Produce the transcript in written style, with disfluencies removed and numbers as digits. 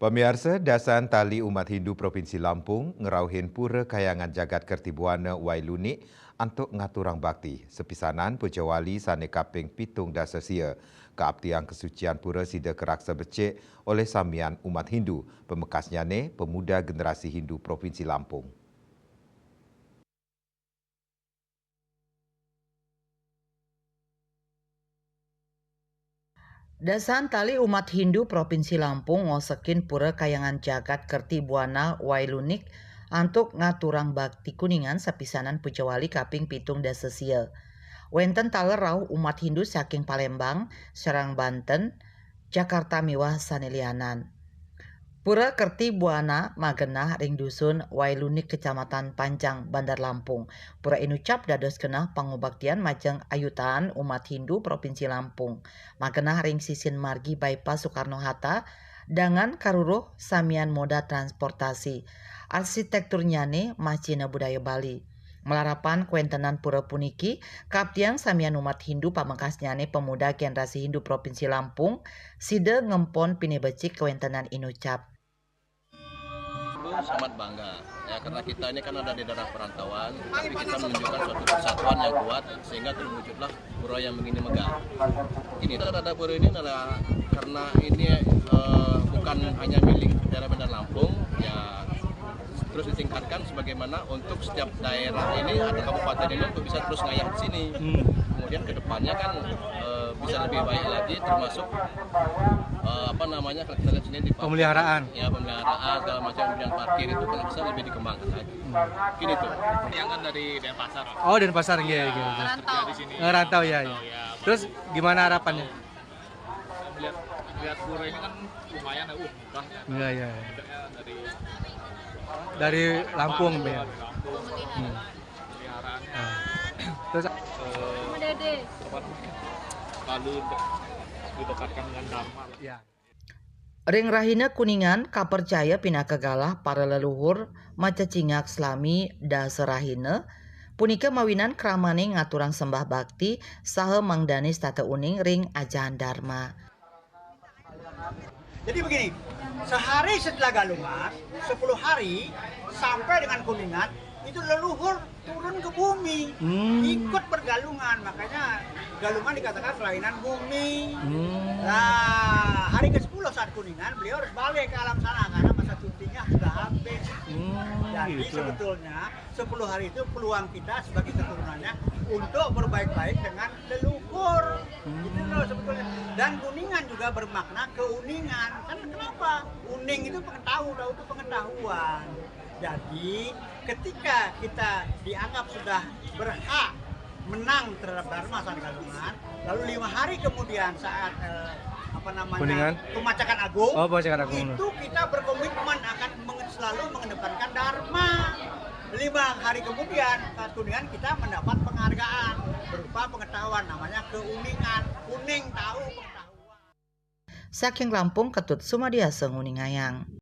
Pemirsa, dasan tali umat Hindu Provinsi Lampung ngerauhin pura kayangan jagat Kertibuana Wailuni untuk ngaturang bakti. Sepisanan pejawali sane kaping pitung dasa sia. Keabtian kesucian pura sida keraksa becek oleh samian umat Hindu. Pemekasnya ne pemuda generasi Hindu Provinsi Lampung. Dasan tali umat Hindu Provinsi Lampung ngosekin pura kayangan jagat Kertibuana Wailunik antuk ngaturang bakti kuningan sepisanan pejawali kaping pitung dasa sia. Wenten talerau umat Hindu saking Palembang, Serang Banten, Jakarta miwah sanelianan. Pura Kertibuana magenah ring dusun Wailunik Kecamatan Panjang, Bandar Lampung. Pura inucap dados kenah pangobaktian majeng ayutaan umat Hindu Provinsi Lampung. Magenah ring sisin margi bypass Soekarno-Hatta dengan karuruh samian moda transportasi. Arsitekturnya ne macina budaya Bali. Melarapan kuentenan pura puniki, kaptian samian umat Hindu pamengkasnya ne pemuda generasi Hindu Provinsi Lampung, side ngempon pinebecik kuentenan inucap. Sangat bangga ya, karena kita ini kan ada di daerah perantauan, tapi kita menunjukkan suatu persatuan yang kuat sehingga terwujudlah pura yang begini megah. Ini terhadap pura ini adalah karena ini bukan hanya milik daerah Bandar Lampung ya, terus ditingkatkan sebagaimana untuk setiap daerah ini atau kabupaten ini untuk bisa terus ngayah di sini. Kemudian kedepannya kan bisa lebih baik lagi, termasuk kalau kita lihat sini di pemeliharaan segala macam, kemudian parkir itu kan bisa lebih dikembangkan lagi. Gini tuh yang kan dari Denpasar. Oh, Denpasar ya, gitu. Ngerantau ya. Terus gimana harapannya? Lihat pura ini kan lumayan ya, murah ya. Iya. Dari Lampung ya. Peliharaan. Terus Lalu didekatkan dengan Dharma. ya. Ring rahina kuningan kapercaya pinaka galah para leluhur maca cingak selami da serahina punika mawinan kramane ngaturang sembah bakti saha mangdanis tata uning ring ajahan dharma. Jadi begini, sehari setelah Galungan, 10 hari sampai dengan Kuningan, itu leluhur turun ke bumi, ikut bergalungan, makanya Galungan dikatakan kelainan bumi. Nah, hari ke-10 saat Kuningan, beliau harus balik ke alam sana karena masa cutinya sudah habis. Jadi Gitu. sebetulnya 10 hari itu peluang kita sebagai keturunannya untuk berbaik-baik dengan leluhur. Itu loh sebetulnya. Dan kuningan juga bermakna keuningan. Kan kenapa? Uning itu pengetahuan, itu pengetahuan. Jadi ketika kita dianggap sudah berhak menang terhadap Dharma saat Galungan, lalu 5 hari kemudian saat Kuningan? Pemacakan Agung, Oh, Pemacakan Agung. itu kita berkomitmen akan selalu mengedepankan Dharma. 5 hari kemudian saat Kuningan kita mendapat penghargaan berupa pengetahuan, namanya keuningan. Kuning tahu pengetahuan. Saking Lampung Ketut Sumadiasa Nguningayang.